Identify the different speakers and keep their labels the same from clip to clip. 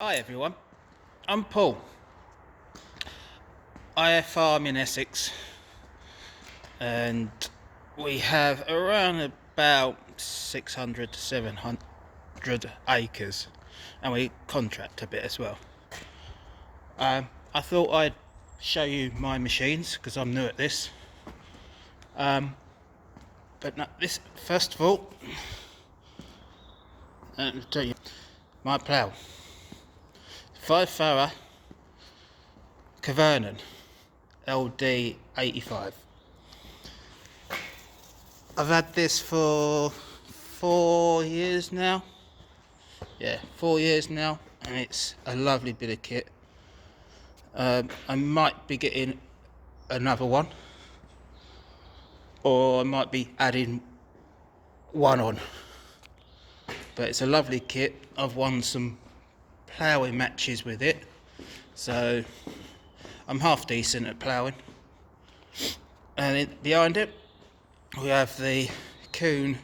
Speaker 1: Hi everyone, I'm Paul. I farm in Essex and we have around about 600 to 700 acres and we contract a bit as well. I thought I'd show you my machines because I'm new at this. But no, this, first of all, let me tell you, my plough. 5 thorough Cultivation LD 85. I've had this for 4 years now. Yeah, 4 years now, and it's a lovely bit of kit. I might be getting another one, or I might be adding one on. But it's a lovely kit. I've won some ploughing matches with it, so I'm half decent at ploughing. And behind it, we have the Coon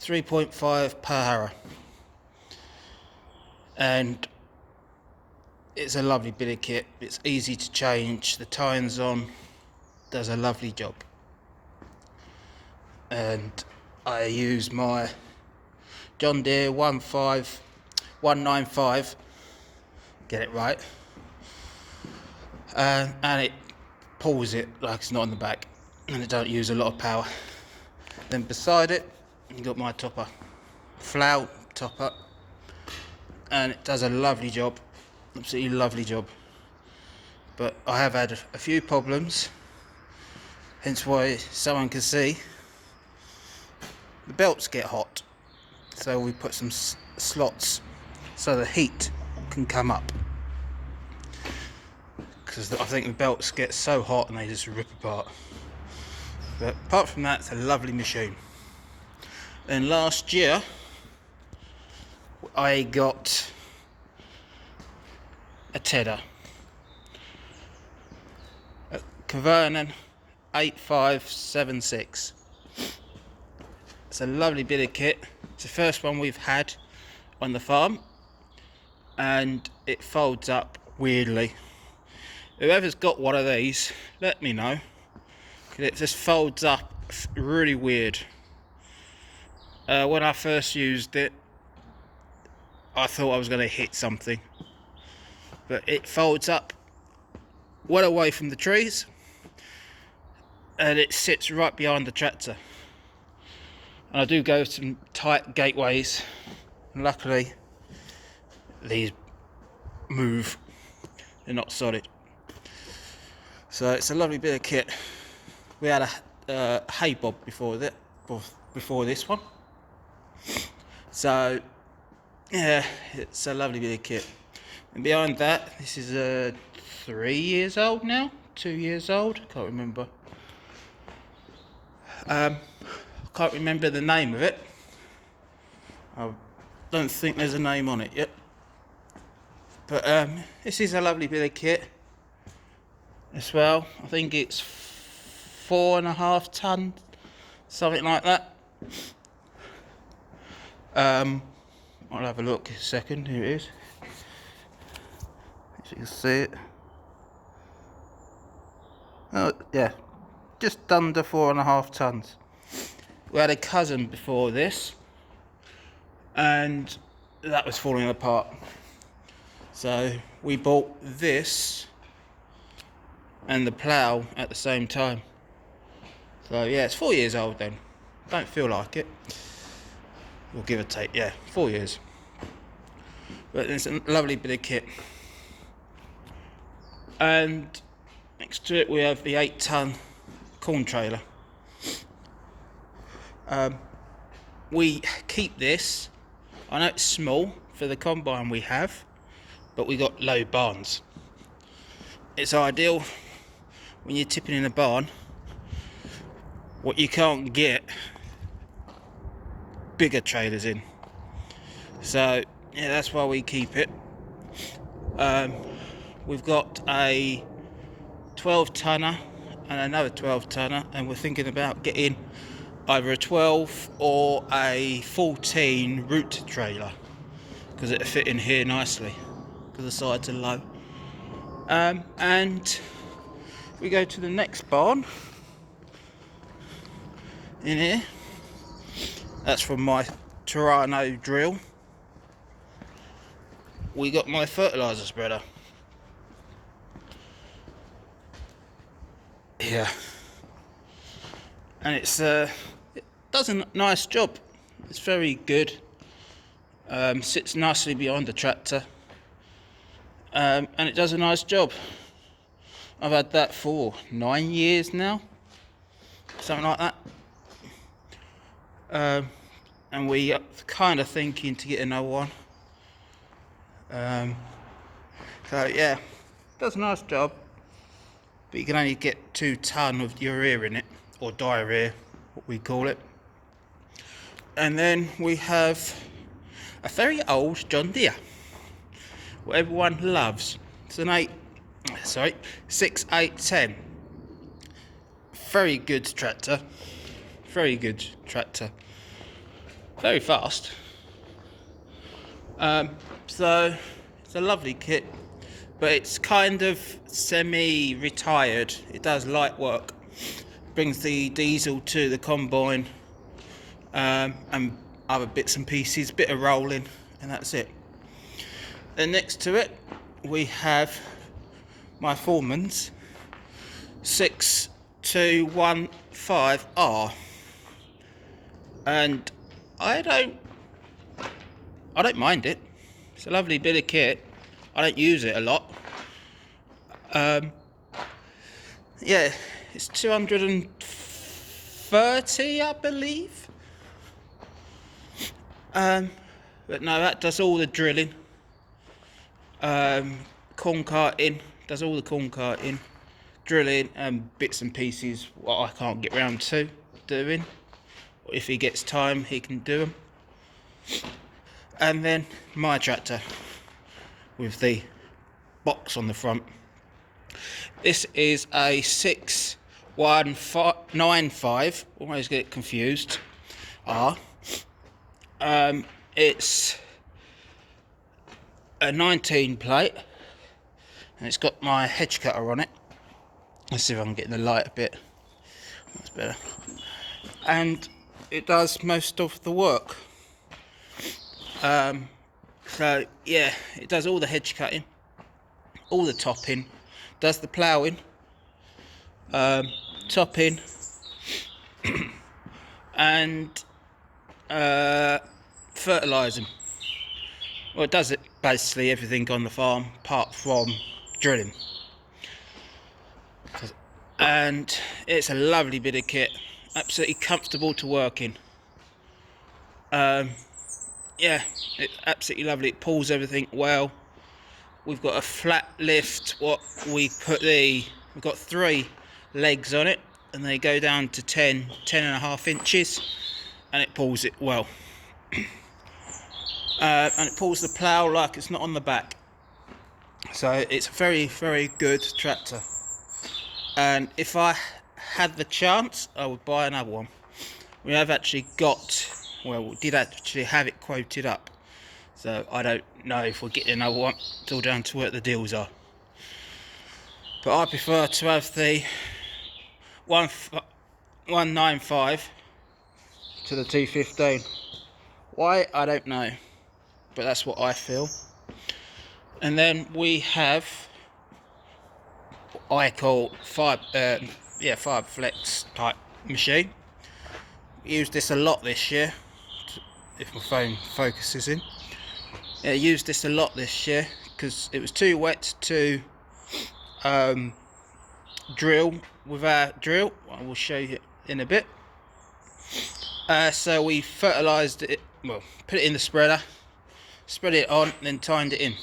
Speaker 1: 3.5 per harrow, and it's a lovely bit of kit. It's easy to change. The tines on does a lovely job, and I use my John Deere 15195. Get it right, and it pulls it like it's not on the back, and it don't use a lot of power. Then beside it, you got my topper, flout topper, and it does a lovely job, absolutely lovely job. But I have had a few problems, hence why someone can see the belts get hot. So we put some slots so the heat can come up, because I think the belts get so hot and they just rip apart. But apart from that, it's a lovely machine. Then last year I got a Tedder, a Cultivation 8576. It's a lovely bit of kit. It's the first one we've had on the farm, and it folds up weirdly. Whoever's got one of these, let me know, because it just folds up really weird. When I first used it, I thought I was going to hit something, but it folds up well away from the trees, and it sits right behind the tractor. And I do go some tight gateways, and luckily these move, they're not solid. So it's a lovely bit of kit. We had a hay bob before this one, so yeah, it's a lovely bit of kit. And behind that, this is 3 years old now, 2 years old, can't remember. Can't remember the name of it. I don't think there's a name on it yet. But this is a lovely bit of kit as well. I think it's 4.5 ton, something like that. I'll have a look in a second. Here it is. As you can see it. Oh yeah, just under 4.5 tons. We had a cousin before this, and that was falling apart. So we bought this and the plough at the same time. So yeah, it's 4 years old then. Don't feel like it. We'll give or take, yeah, 4 years. But it's a lovely bit of kit. And next to it we have the 8-ton corn trailer. We keep this. I know it's small for the combine we have, but we got low barns. It's ideal when you're tipping in a barn. What you can't get bigger trailers in. So yeah, that's why we keep it. We've got a 12-tonner and another 12-tonner, and we're thinking about getting either a 12 or a 14 root trailer, because it'll fit in here nicely. because the sides are low. And we go to the next barn in here. That's from my Toronto drill. We got my fertiliser spreader. Yeah. And it does a nice job. It's very good. Sits nicely behind the tractor. And it does a nice job. I've had that for 9 years now. Something like that. And we are kind of thinking to get another one. So yeah, does a nice job, but you can only get 2 ton of urea in it, or diarrhea, what we call it. And then we have a very old John Deere, what everyone loves. It's an 6810. Very good tractor. Very good tractor. Very fast. So it's a lovely kit, but it's kind of semi-retired. It does light work. Brings the diesel to the combine, and other bits and pieces, bit of rolling, and that's it. Then next to it, we have my Foreman's 6215R, and I don't mind it. It's a lovely bit of kit. I don't use it a lot. Yeah, it's 230, I believe. But no, that does all the drilling. Corn carting, does all the corn carting, drilling, and bits and pieces what I can't get round to doing. If he gets time, he can do them. And then my tractor with the box on the front. This is a 6195. Always get confused. It's a 19 plate, and it's got my hedge cutter on it. Let's see if I can get in the light a bit. That's better. And it does most of the work. So yeah, it does all the hedge cutting, all the topping, does the ploughing, topping, and fertilising. Well, it does it basically everything on the farm apart from drilling. And it's a lovely bit of kit, absolutely comfortable to work in. Yeah, it's absolutely lovely. It pulls everything well. We've got a flat lift. We've got 3 legs on it, and they go down to 10.5 inches, and it pulls it well. And it pulls the plough like it's not on the back. So it's a very, very good tractor. And if I had the chance, I would buy another one. We have actually got, well, we did actually have it quoted up. So I don't know if we'll get another one. It's all down to what the deals are. But I prefer to have the 195 to the 215. Why? I don't know. But that's what I feel. And then we have what I call fibre flex type machine. We used this a lot this year. If my phone focuses in. Yeah, I used this a lot this year because it was too wet to drill with our drill. I will show you in a bit. So we fertilised it, well, put it in the spreader, spread it on, then timed it in.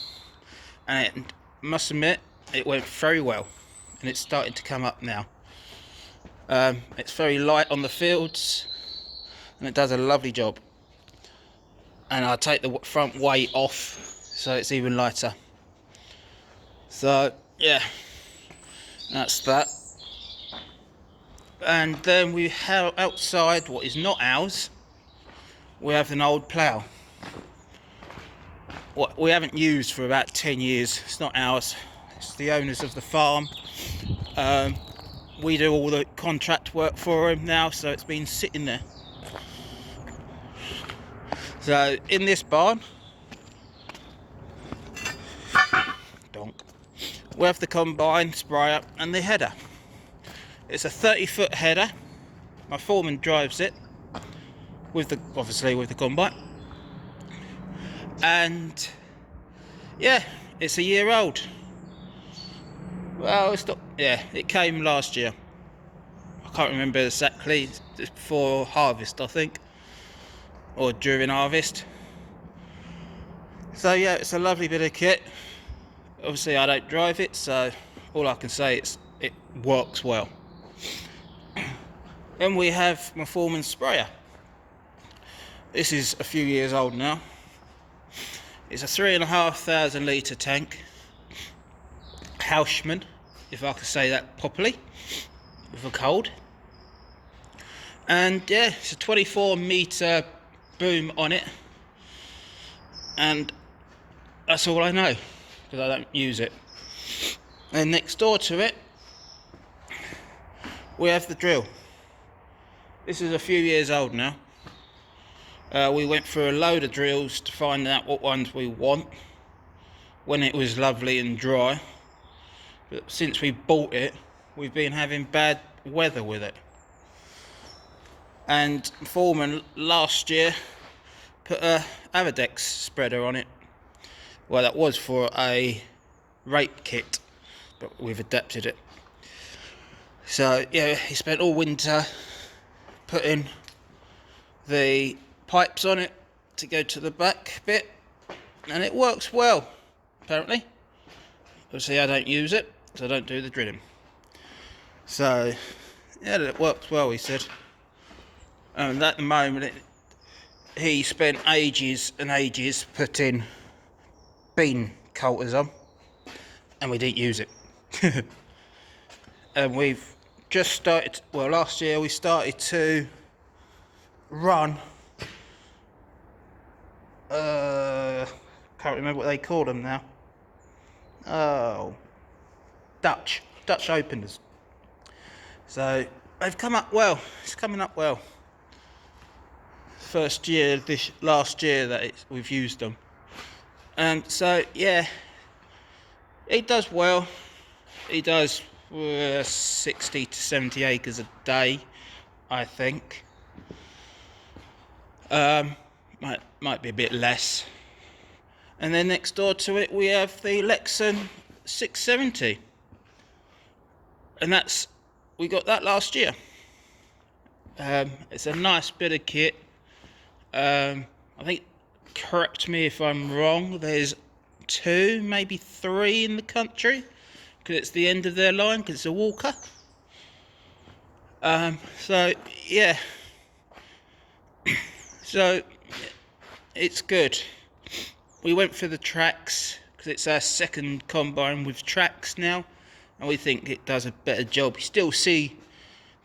Speaker 1: And I must admit, it went very well. And it's starting to come up now. It's very light on the fields, and it does a lovely job. And I take the front weight off so it's even lighter. So yeah, that's that. And then we have outside, what is not ours, we have an old plough. what we haven't used for about 10 years. It's not ours, it's the owners of the farm. We do all the contract work for him now, so it's been sitting there. So in this barn, we have the combine sprayer and the header. It's a 30-foot header. My foreman drives it obviously with the combine, and yeah, it's a year old. Well, it's not. Yeah, it came last year. I can't remember exactly. It's before harvest, I think, or during harvest. So yeah, it's a lovely bit of kit. Obviously, I don't drive it, so all I can say is it works well. Then we have my foreman's sprayer. This is a few years old now. It's a 3,500 litre tank. Houseman, if I could say that properly, with a cold. And yeah, it's a 24-metre boom on it. And that's all I know, because I don't use it. And next door to it, we have the drill. This is a few years old now. We went through a load of drills to find out what ones we want when it was lovely and dry. But since we bought it, we've been having bad weather with it. And foreman last year put a Avadex spreader on it. Well, that was for a rape kit, but we've adapted it. So yeah, he spent all winter putting the pipes on it to go to the back bit, and it works well, apparently. Obviously I don't use it, so I don't do the drilling. So yeah, it works well, he said. And at the moment he spent ages and ages putting bean coulters on, and we didn't use it. And we've just started, well, last year we started to run can't remember what they call them now. Oh, Dutch openers. So they've come up well. It's coming up well. First year, this last year that we've used them, and so yeah, he does well. He does 60 to 70 acres a day, I think. Might be a bit less. And then next door to it we have the Lexan 670, and we got that last year. It's a nice bit of kit. I think, correct me if I'm wrong, there's 2, maybe 3 in the country, because it's the end of their line, because it's a Walker. So yeah, so it's good. We went for the tracks because it's our second combine with tracks now, and we think it does a better job. You still see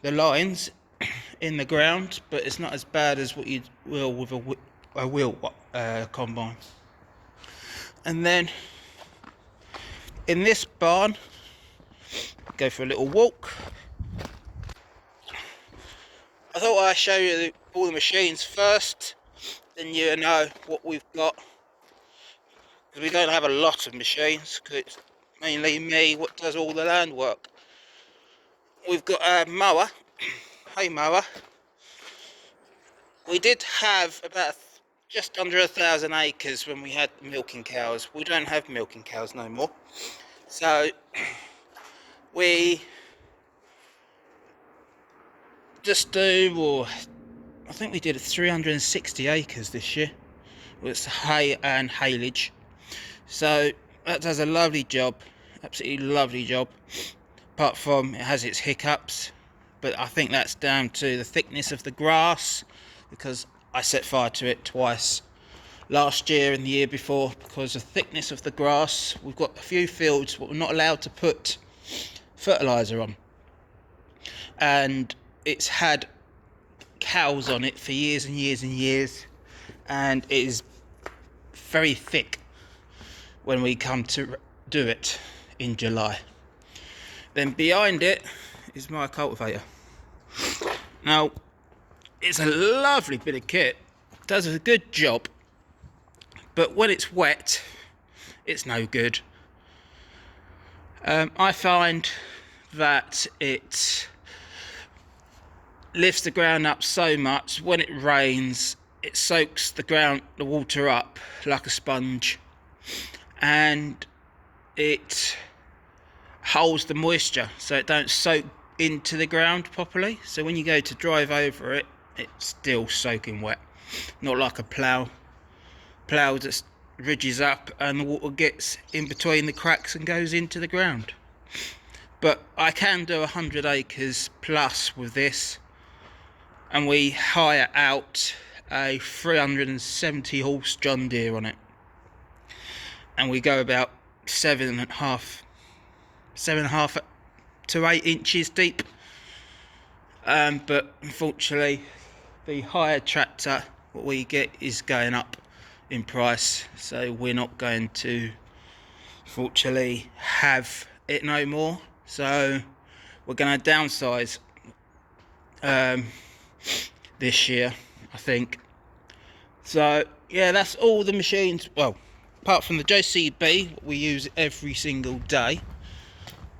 Speaker 1: the lines in the ground, but it's not as bad as what you will with a wheel combine. And then in this barn, go for a little walk. I thought I'd show you all the machines first, then you know what we've got. Because we don't have a lot of machines, because it's mainly me what does all the land work. We've got a mower, hay mower. We did have about just under 1,000 acres when we had milking cows. We don't have milking cows no more. So we just I think we did 360 acres this year. It's hay and haylage. So that does a lovely job, absolutely lovely job. Apart from it has its hiccups, but I think that's down to the thickness of the grass, because I set fire to it twice last year and the year before because of the thickness of the grass. We've got a few fields but we're not allowed to put fertiliser on, and it's had cows on it for years and years and years, and it is very thick. when we come to do it in July. Then behind it is my cultivator. Now, it's a lovely bit of kit, does a good job, but when it's wet, it's no good. I find that it lifts the ground up so much. When it rains, it soaks the water up like a sponge, and it holds the moisture so it don't soak into the ground properly. So when you go to drive over it, it's still soaking wet, not like a plough that ridges up and the water gets in between the cracks and goes into the ground. But I can do 100 acres plus with this, and we hire out a 370 horse John Deere on it, and we go about 7.5 to 8 inches deep. But unfortunately, the hire tractor what we get is going up in price, so we're not going to fortunately have it no more. So we're going to downsize this year, I think. So yeah, that's all the machines. Well, apart from the JCB, we use every single day.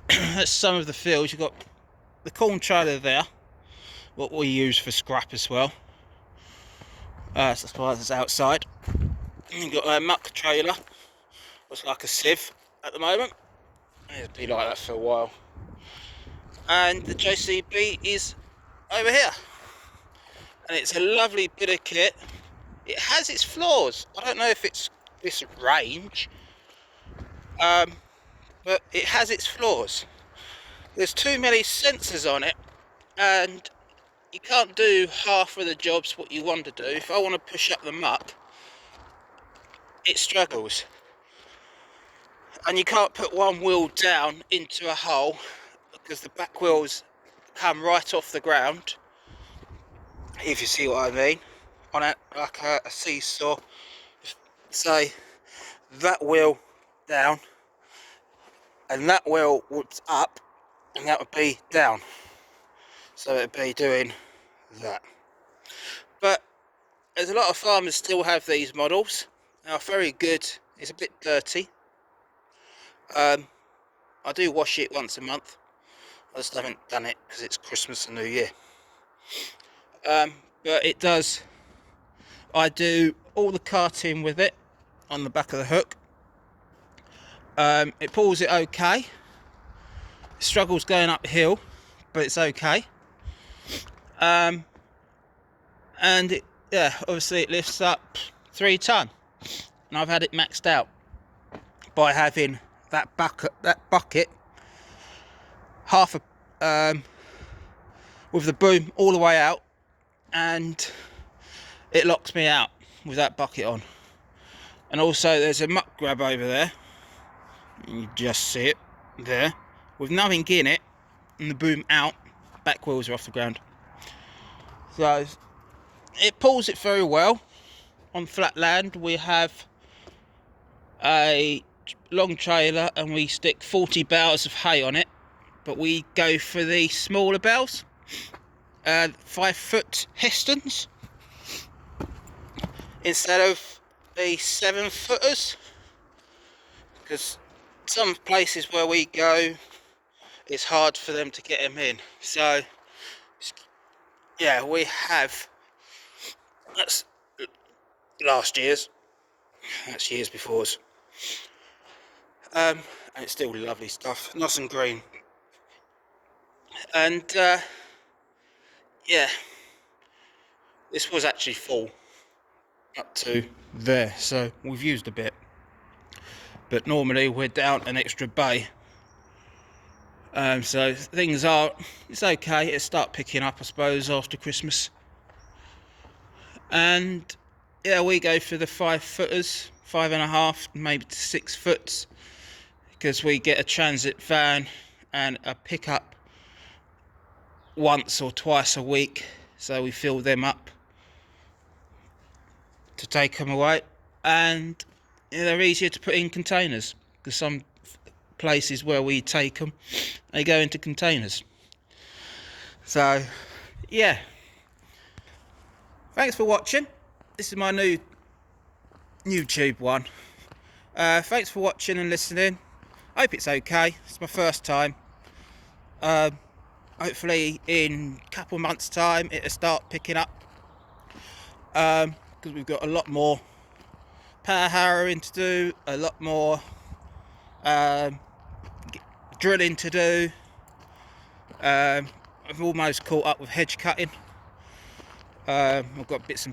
Speaker 1: That's some of the fields. You've got the corn trailer there, what we use for scrap as well. So that's why it's outside. You've got a muck trailer, looks like a sieve at the moment. It'll be like that for a while. And the JCB is over here, and it's a lovely bit of kit. It has its flaws. I don't know if it's this range, but it has its flaws. There's too many sensors on it, and you can't do half of the jobs what you want to do. If I want to push up the muck, it struggles. And you can't put one wheel down into a hole because the back wheels come right off the ground, if you see what I mean, on a, like a seesaw. Say that wheel down and that wheel was up, and that would be down, so it'd be doing that. But there's a lot of farmers still have these models. They are very good. It's a bit dirty. I do wash it once a month. I just haven't done it because it's Christmas and New Year. But it does. I do all the carting with it on the back of the hook. It pulls it okay. It struggles going uphill, but it's okay. And it, yeah, obviously it lifts up 3 ton, and I've had it maxed out by having that bucket half a with the boom all the way out, and it locks me out with that bucket on. And also there's a muck grab over there, you just see it there, with nothing in it, and the boom out, back wheels are off the ground. So it pulls it very well. On flat land we have a long trailer and we stick 40 bales of hay on it, but we go for the smaller bales, 5-foot Hestons instead of the 7-footers, because some places where we go it's hard for them to get them in. So yeah, we have, that's last year's, that's years before's, and it's still lovely stuff, nice and green. And yeah, this was actually full up to there, so we've used a bit, but normally we're down an extra bay. So things are, it's okay, it'll start picking up I suppose after Christmas. And yeah, we go for the 5-footers, 5.5, maybe to 6 foots, because we get a transit van and a pickup once or twice a week, so we fill them up to take them away. And they're easier to put in containers, because some places where we take them, they go into containers. So yeah, thanks for watching. This is my new YouTube one. Thanks for watching and listening. Hope it's okay. It's my first time. Hopefully in a couple of months time it'll start picking up, because we've got a lot more power harrowing to do, a lot more drilling to do. I've almost caught up with hedge cutting. I've got bits and